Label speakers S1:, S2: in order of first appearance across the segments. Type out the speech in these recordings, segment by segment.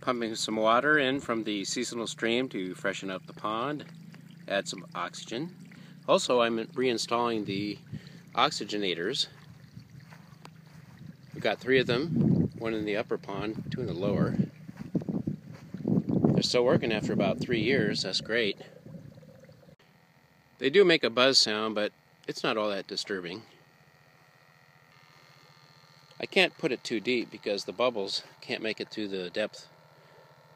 S1: Pumping some water in from the seasonal stream to freshen up the pond, add some oxygen. Also, I'm reinstalling the Oxygenators. We've got 3 of them, 1 in the upper pond, 2 in the lower. They're still working after about 3 years, that's great. They do make a buzz sound, but it's not all that disturbing. I can't put it too deep because the bubbles can't make it to the depth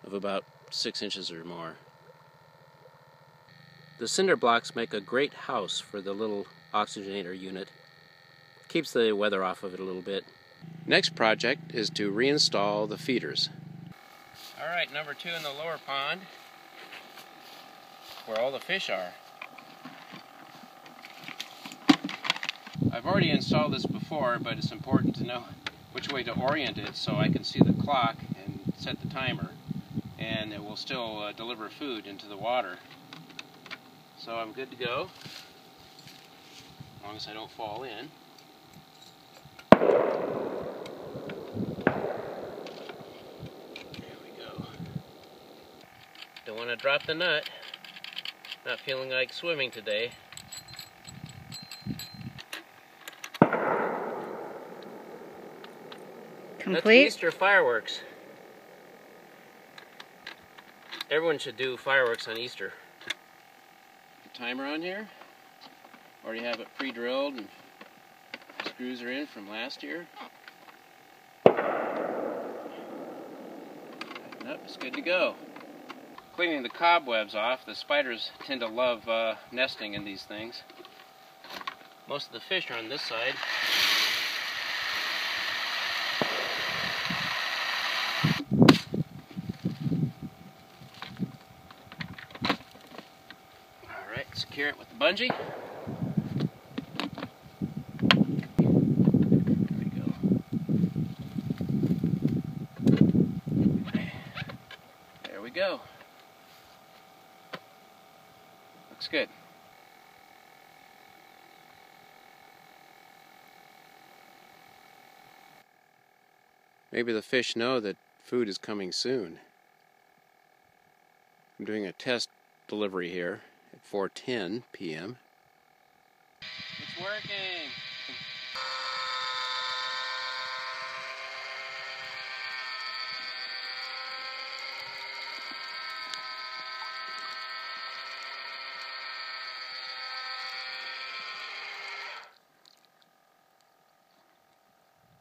S1: of about 6 inches or more. The cinder blocks make a great house for the little oxygenator unit. Keeps the weather off of it a little bit. Next project is to reinstall the feeders. Alright, number 2 in the lower pond, where all the fish are. I've already installed this before, but it's important to know which way to orient it so I can see the clock and set the timer, and it will still deliver food into the water. So I'm good to go, as long as I don't fall in. There we go. Don't want to drop the nut. Not feeling like swimming today.
S2: Complete?
S1: That's Easter fireworks. Everyone should do fireworks on Easter. The timer on here. Already have it pre-drilled and screws are in from last year. Tighten up, it's good to go. Cleaning the cobwebs off. The spiders tend to love nesting in these things. Most of the fish are on this side. Alright, secure it with the bungee. There we go. There we go. Looks good. Maybe the fish know that food is coming soon. I'm doing a test delivery here at 4:10 p.m. It's working!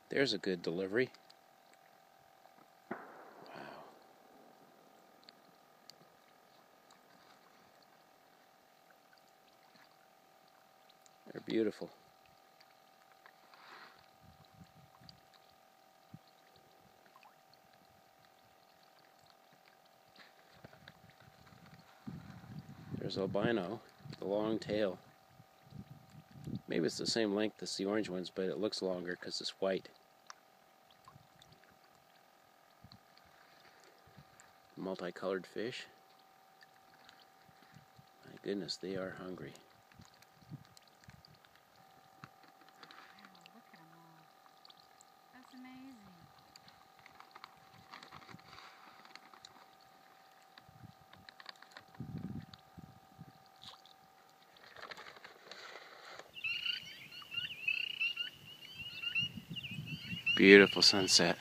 S1: There's a good delivery. Wow. They're beautiful. There's albino, the long tail. Maybe it's the same length as the orange ones, but it looks longer because it's white. Multicolored fish. My goodness, they are hungry.
S2: Wow, look at them all. That's amazing.
S1: Beautiful sunset.